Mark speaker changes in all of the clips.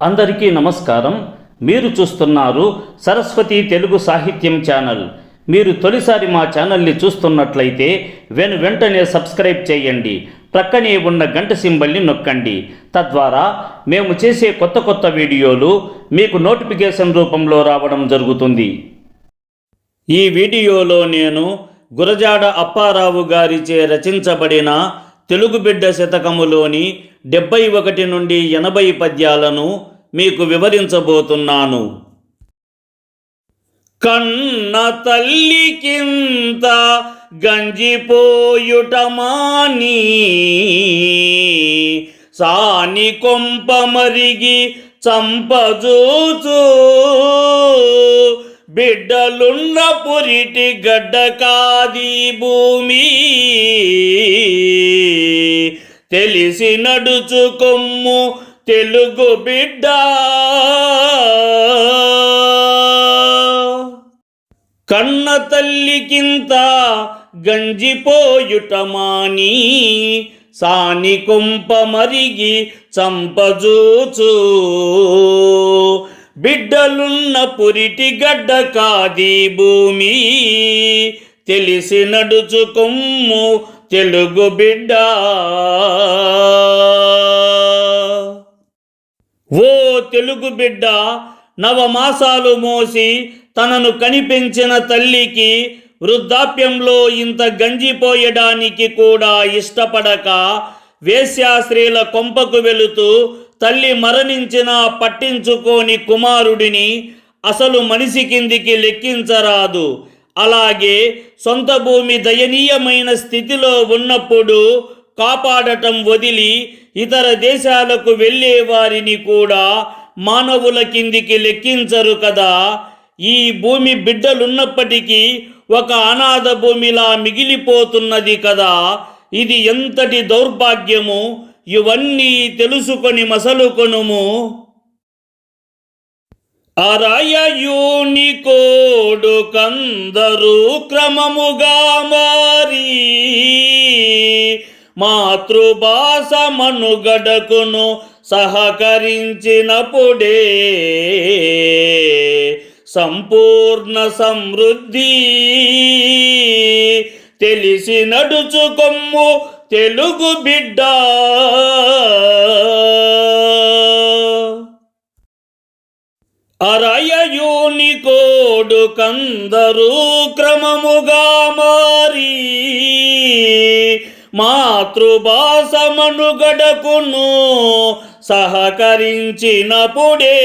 Speaker 1: అందరికీ నమస్కారం. మీరు చూస్తున్నారు సరస్వతి తెలుగు సాహిత్యం ఛానల్. మీరు తొలిసారి మా ఛానల్ని చూస్తున్నట్లయితే వెంటనే సబ్స్క్రైబ్ చేయండి. ప్రక్కనే ఉన్న గంట సింబల్ని నొక్కండి. తద్వారా మేము చేసే కొత్త వీడియోలు మీకు నోటిఫికేషన్ రూపంలో రావడం జరుగుతుంది. ఈ వీడియోలో నేను గురజాడ అప్పారావు గారిచే రచించబడిన తెలుగు బిడ్డ శతకములోని 71 నుండి 80 పద్యాలను మీకు వివరించబోతున్నాను. కన్న తల్లికింత గంజిపోయుట మాని సాని కొంప మరిగి చంపజూచు బిడ్డలున్న పురిటి గడ్డ కాది భూమి తెలిసి నడుచుకొమ్ము తెలుగు బిడ్డ. కన్న తల్లికింత గంజిపోయుట మాని సాని కొంప మరిగి చంపజూచు బిడ్డలున్న పురిటి గడ్డ కాది భూమి తెలిసి నడుచుకొమ్ము తెలుగు బిడ్డ. ఓ తెలుగు బిడ్డ, నవమాసాలు మోసి తనను కనిపెంచిన తల్లికి వృద్ధాప్యంలో ఇంత గంజిపోయడానికి కూడా ఇష్టపడక వేశ్యాస్త్రీల కొంపకు వెళుతూ తల్లి మరణించినా పట్టించుకోని కుమారుడిని అసలు మనిషి కిందికి లెక్కించరాదు. అలాగే సొంత భూమి దయనీయమైన స్థితిలో ఉన్నప్పుడు కాపాడటం వదిలి ఇతర దేశాలకు వెళ్ళే వారిని కూడా మానవుల కిందికి లెక్కించరు కదా. ఈ భూమి బిడ్డలున్నప్పటికీ ఒక అనాథ భూమిలా మిగిలిపోతున్నది కదా. ఇది ఎంతటి దౌర్భాగ్యము! ఇవన్నీ తెలుసుకొని మసలుకొనుము. అరయయూని కోడు కందరు క్రమముగా మారి మాతృభాష మనుగడకును సహకరించినప్పుడే సంపూర్ణ సమృద్ధి తెలిసి నడుచుకొమ్ము తెలుగు బిడ్డ. అరయయూని కోడు కందరు క్రమముగా మారి మాతృభాష మనుగడకును సహకరించినప్పుడే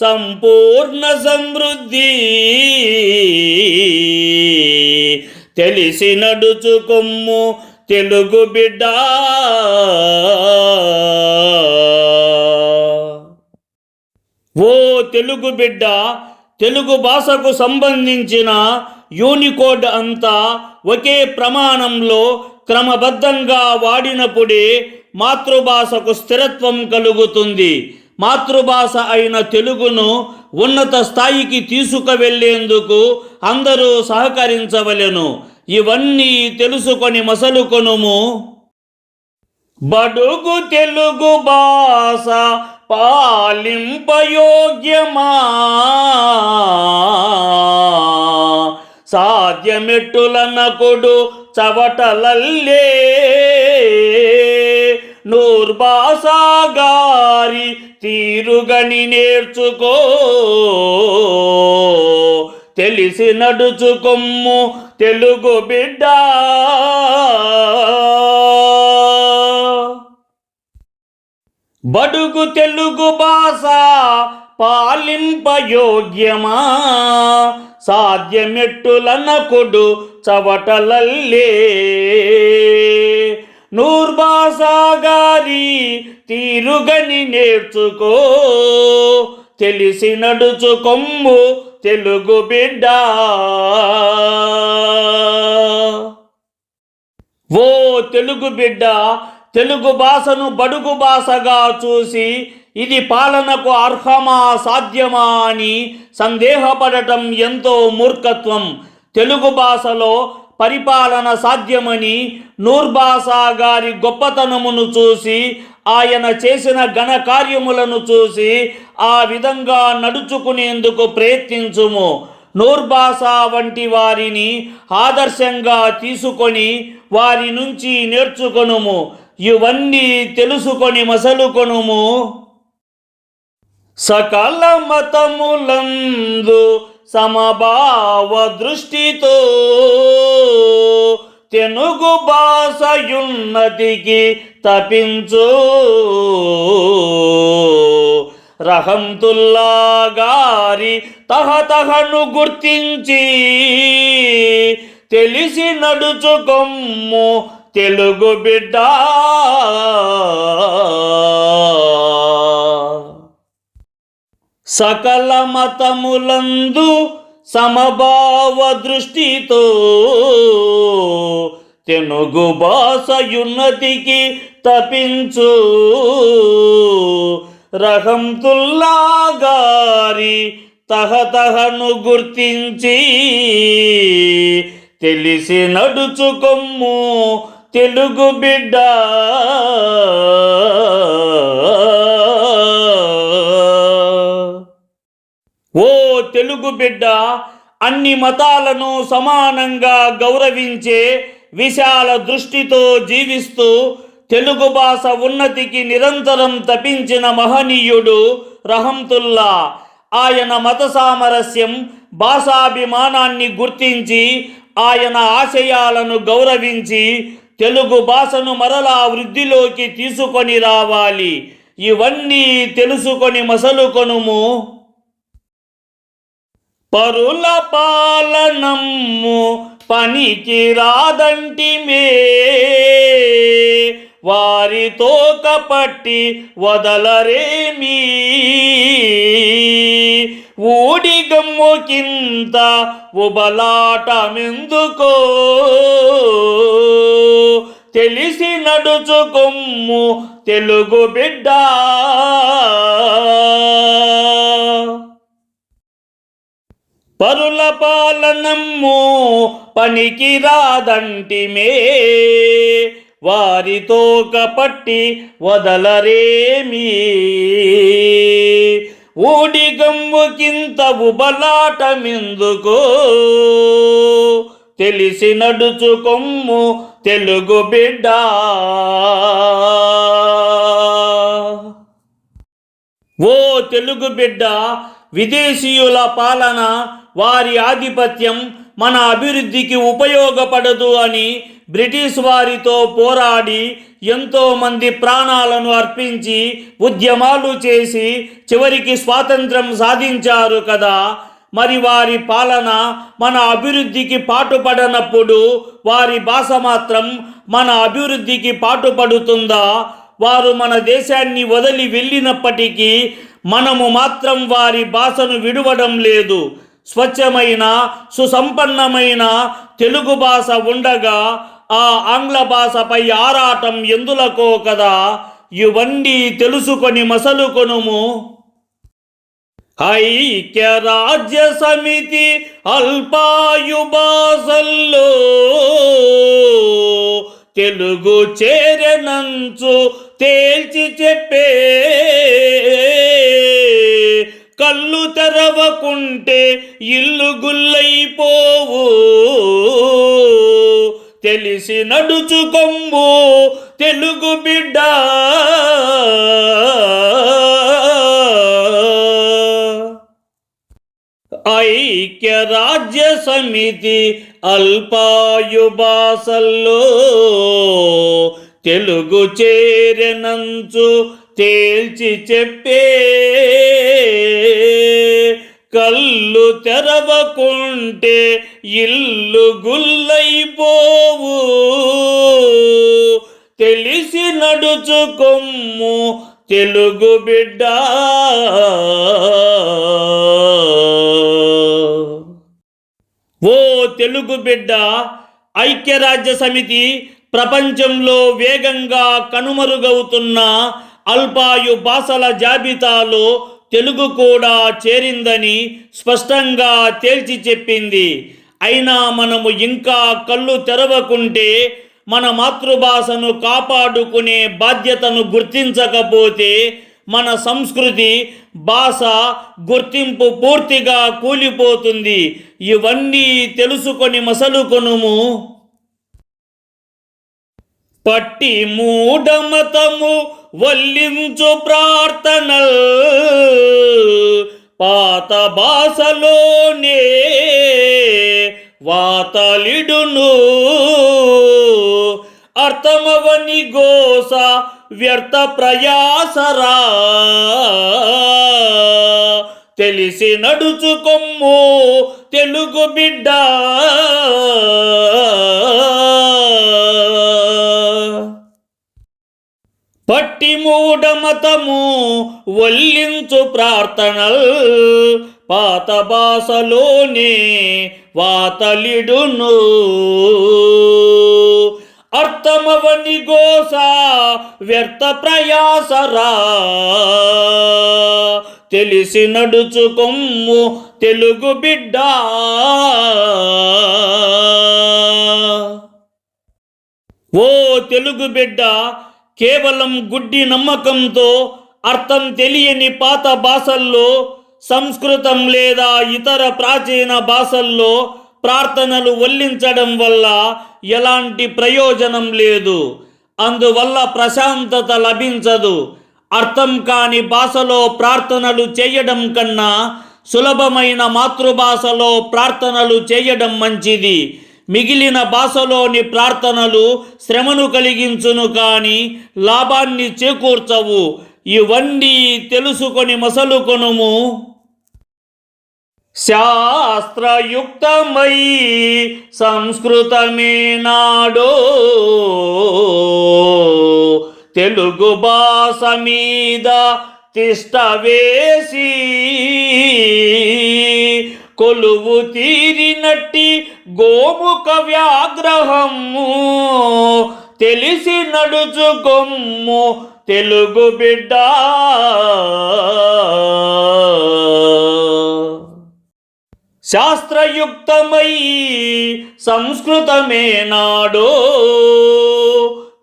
Speaker 1: సంపూర్ణ సమృద్ధి తెలిసి నడుచుకొమ్ము తెలుగు బిడ్డ. ఓ తెలుగు బిడ్డ, తెలుగు భాషకు సంబంధించిన యూనికోడ్ అంతా ఒకే ప్రమాణంలో క్రమబద్ధంగా వాడినప్పుడే మాతృభాషకు స్థిరత్వం కలుగుతుంది. మాతృభాష అయిన తెలుగును ఉన్నత స్థాయికి తీసుకువెళ్లేందుకు అందరూ సహకరించవలెను. ఇవన్నీ తెలుసుకొని మసలుకొనుము. బడుగు తెలుగు భాష పాలింపయోగ్యమా సాధ్యమెట్టులనకుడు చవటలల్లే నూర్భాషాగారి తీరుగని నేర్చుకో తెలిసి నడుచుకొమ్ము తెలుగు బిడ్డ. బడుగు తెలుగు భాష పాలింపయోగ్యమా సాధ్యమెట్టులనకుడు చవటలల్లే నూర్భాషాగారి తీరుగని నేర్చుకో తెలిసి నడుచుకొమ్ము తెలుగు బిడ్డ. ఓ తెలుగు బిడ్డ, తెలుగు భాషను బడుగు భాషగా చూసి ఇది పాలనకు అర్హమా సాధ్యమా అని సందేహపడటం ఎంతో మూర్ఖత్వం. తెలుగు భాషలో పరిపాలన సాధ్యమని నూర్భాషా గారి గొప్పతనమును చూసి ఆయన చేసిన ఘన కార్యములను చూసి ఆ విధంగా నడుచుకునేందుకు ప్రయత్నించుము. నూర్బాసా వంటి వారిని ఆదర్శంగా తీసుకొని వారి నుంచి నేర్చుకొనుము. ఇవన్నీ తెలుసుకొని మసలుకొనుము. సకల మతములందు సమభావ దృష్టితో తెలుగు భాషయున్నతికి తపించు. రహంతుల్లా గారి తహతహను గుర్తించి తెలిసి నడుచుకొమ్ము తెలుగు బిడ్డ. సకల మతములందు సమభావ దృష్టితో తెలుగు భాషయున్నతికి తపించు. రహంతుల్లా గారి తహతహను గుర్తించి తెలిసి నడుచుకొమ్ము తెలుగు బిడ్డ. ఓ తెలుగు బిడ్డ, అన్ని మతాలను సమానంగా గౌరవించే విశాల దృష్టితో జీవిస్తూ తెలుగు భాష ఉన్నతికి నిరంతరం తపించిన మహనీయుడు రహంతుల్లా. ఆయన మత సామరస్యం, భాషాభిమానాన్ని గుర్తించి ఆయన ఆశయాలను గౌరవించి తెలుగు భాషను మరలా వృద్ధిలోకి తీసుకొని రావాలి. ఇవన్నీ తెలుసుకొని మసలుకొనుము. పరుల పాలనమ్ము పనికి రాదంటిమే, వారితో కపట్టి వదలరేమీ. ఊడిగమ్ము కింద ఉబలాటమెందుకో, తెలిసి నడుచుకొమ్ము తెలుగు బిడ్డ. పరుల పాలనమ్ము పనికి రాదంటిమే, వారితో కపట్టి వదలరేమీ. ఊడిగమ్ము కింత ఉబలాటమెందుకో, తెలిసి నడుచుకొమ్ము తెలుగు బిడ్డ. ఓ తెలుగు బిడ్డ, విదేశీయుల పాలన, వారి ఆధిపత్యం మన అభివృద్ధికి ఉపయోగపడదు అని బ్రిటిష్ వారితో పోరాడి ఎంతోమంది ప్రాణాలను అర్పించి ఉద్యమాలు చేసి చివరికి స్వాతంత్రం సాధించారు కదా. మరి వారి పాలన మన అభివృద్ధికి పాటుపడనప్పుడు వారి భాష మాత్రం మన అభివృద్ధికి పాటుపడుతుందా? వారు మన దేశాన్ని వదిలి వెళ్ళినప్పటికీ మనము మాత్రం వారి భాషను విడవడం లేదు. స్వచ్ఛమైన సుసంపన్నమైన తెలుగు భాష ఉండగా ఆ ఆంగ్ల భాషపై ఆరాటం ఎందులకో కదా. ఇవన్నీ తెలుసుకొని మసలుకొనుము. ఐక్యరాజ్య సమితి అల్పాయు భాషల్లో తెలుగు చేరనంచు తేల్చి చెప్పే, కళ్ళు తెరవకుంటే ఇల్లు గుల్లైపోవు, తెలిసి నడుచుకొమ్ము తెలుగు బిడ్డ. ఐక్యరాజ్య సమితి అల్పాయు భాషల్లో తెలుగు చేరనంచు తేల్చి చెప్పే, కళ్ళు తెరవకుంటే ఇల్లు గుల్లైపోవు, తెలిసి నడుచుకొమ్ము తెలుగు బిడ్డ. ఓ తెలుగు బిడ్డ, ఐక్యరాజ్య సమితి ప్రపంచంలో వేగంగా కనుమరుగవుతున్న అల్పాయు భాషల జాబితాలో తెలుగు కూడా చేరిందని స్పష్టంగా తేల్చి చెప్పింది. అయినా మనము ఇంకా కళ్ళు తెరవకుంటే మన మాతృభాషను కాపాడుకునే బాధ్యతను గుర్తించకపోతే మన సంస్కృతి భాష గుర్తింపు పూర్తిగా కూలిపోతుంది. ఇవన్నీ తెలుసుకొని మసలుకొనుము. పట్టి మూఢమతము వల్లించు ప్రార్థనల్ పాత భాషలోనే వాతలిడును. అర్థమవని గోస వ్యర్థ ప్రయాసరా తెలిసి నడుచుకొమ్ము తెలుగు బిడ్డ. పట్టి మూఢమతము వల్లించు ప్రార్థనల్ పాత భాషలోనే వాతలిడును. అర్థమవని గోస వ్యర్థ ప్రయాసరా తెలిసి నడుచుకొమ్ము తెలుగు బిడ్డ. ఓ తెలుగు బిడ్డ, కేవలం గుడ్డి నమ్మకంతో అర్థం తెలియని పాత భాషల్లో, సంస్కృతం లేదా ఇతర ప్రాచీన భాషల్లో ప్రార్థనలు వల్లించడం వల్ల ఎలాంటి ప్రయోజనం లేదు. అందువల్ల ప్రశాంతత లభించదు. అర్థం కాని భాషలో ప్రార్థనలు చేయడం కన్నా సులభమైన మాతృభాషలో ప్రార్థనలు చేయడం మంచిది. మిగిలిన భాషలోని ప్రార్థనలు శ్రమను కలిగించును కానీ లాభాన్ని చేకూర్చవు. ఇవన్నీ తెలుసుకొని మసలుకొనుము. శాస్త్రయుక్తమై సంస్కృతమే నాడో తెలుగు భాష మీద తిష్ట వేసి కొలువు తీరినట్టి గోముఖ వ్యాగ్రహము తెలిసి నడుచుకొమ్ము తెలుగు బిడ్డ. శాస్త్రయుక్తమై సంస్కృతమే నాడో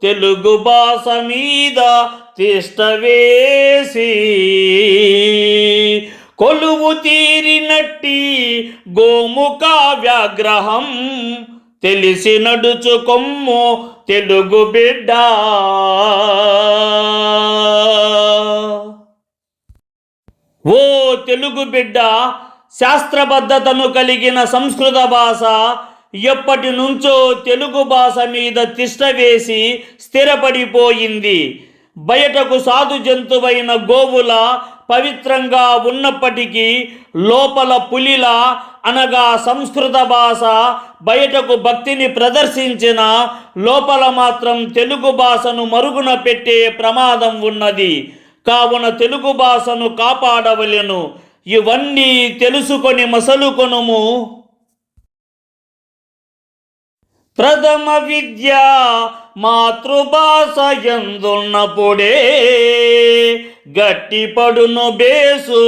Speaker 1: తెలుగు భాష మీద తిష్ట వేసి కొలువు తీరినట్టి గోముఖ వ్యాగ్రహం తెలిసి నడుచుకొమ్ము తెలుగు బిడ్డ. ఓ తెలుగు బిడ్డ, శాస్త్రబద్ధతను కలిగిన సంస్కృత భాష ఎప్పటి నుంచో తెలుగు భాష మీద తిష్ట వేసి స్థిరపడిపోయింది. బయటకు సాధు జంతువైన గోవుల పవిత్రంగా ఉన్నప్పటికీ లోపల పులిలా అనగా సంస్కృత భాష బయటకు భక్తిని ప్రదర్శించిన లోపల మాత్రం తెలుగు భాషను మరుగున పెట్టే ప్రమాదం ఉన్నది. కావున తెలుగు భాషను కాపాడవలెను. ఇవన్నీ తెలుసుకొని మసలుకొనుము. ప్రథమ విద్య మాతృభాష యందున్నప్పుడే గట్టిపడును బేసు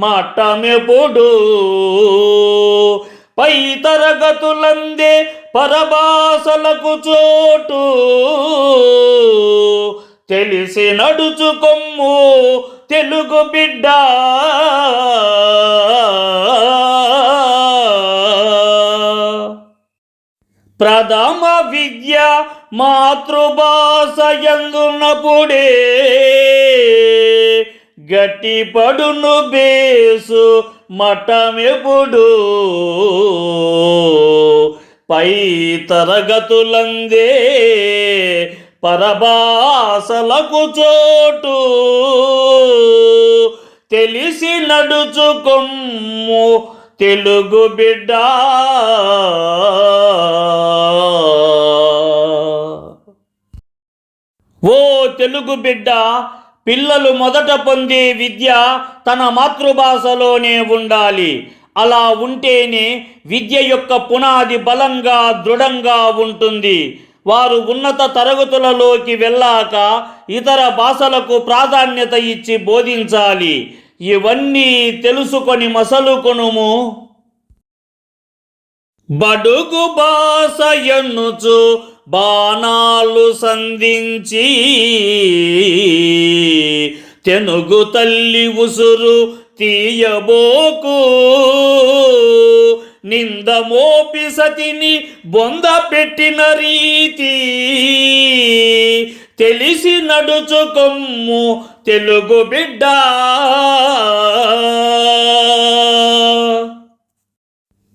Speaker 1: మట్టమెప్పుడు. పై తరగతులందే పరభాషలకు చోటు తెలిసి నడుచుకొమ్ము తెలుగు బిడ్డ. ప్రథమ విద్య మాతృభాష యందున్నప్పుడే గట్టిపడును బేసు మఠమెప్పుడు. పై తరగతులందే పరభాషలకు చోటు తెలిసి నడుచుకొమ్ము తెలుగు బిడ్డ. ఓ తెలుగు బిడ్డ, పిల్లలు మొదట పొందే విద్య తన మాతృభాషలోనే ఉండాలి. అలా ఉంటేనే విద్య యొక్క పునాది బలంగా దృఢంగా ఉంటుంది. వారు ఉన్నత తరగతులలోకి వెళ్ళాక ఇతర భాషలకు ప్రాధాన్యత ఇచ్చి బోధించాలి. ఇవన్నీ తెలుసుకొని మసలుకొనుము. బడుగు భాష ఎన్నుచు బాణాలు సంధించి తెనుగు తల్లి ఉసురు తీయబోకు నింద మోపి సతిని బొంద పెట్టిన రీతి తెలిసి నడుచుకొమ్ము తెలుగు బిడ్డ.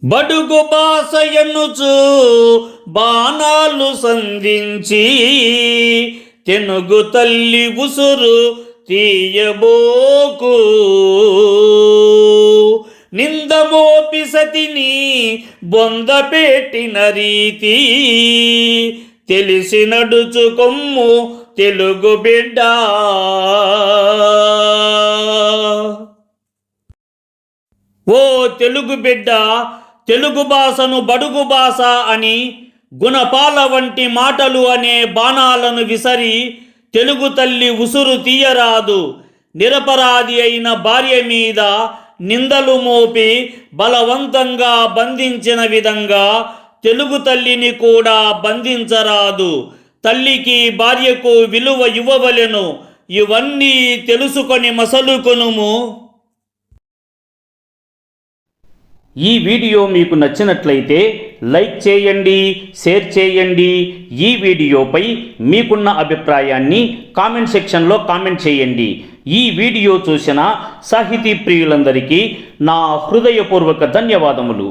Speaker 1: బడుగు బాస ఎన్నుచు బాణాలు సంధించి తెనుగు తల్లి ఉసురు తీయబోకు నింద మోపి సతిని బొంద పెట్టిన రీతి తెలిసి నడుచుకొమ్ము తెలుగు బిడ్డ. ఓ తెలుగు బిడ్డ, తెలుగు భాషను బడుగు భాష అని, గుణపాల వంటి మాటలు అనే బాణాలను విసరి తెలుగు తల్లి ఉసురు తీయరాదు. నిరపరాధి అయిన భార్య మీద నిందలు మోపి బలవంతంగా బంధించిన విధంగా తెలుగు తల్లిని కూడా బంధించరాదు. తల్లికి భార్యకు విలువ ఇవ్వవలెను. ఇవన్నీ తెలుసుకొని మసలుకొనుము. ఈ వీడియో మీకు నచ్చినట్లయితే లైక్ చేయండి, షేర్ చేయండి. ఈ వీడియోపై మీకున్న అభిప్రాయాన్ని కామెంట్ సెక్షన్లో కామెంట్ చేయండి. ఈ వీడియో చూసిన సాహితీ ప్రియులందరికీ నా హృదయపూర్వక ధన్యవాదములు.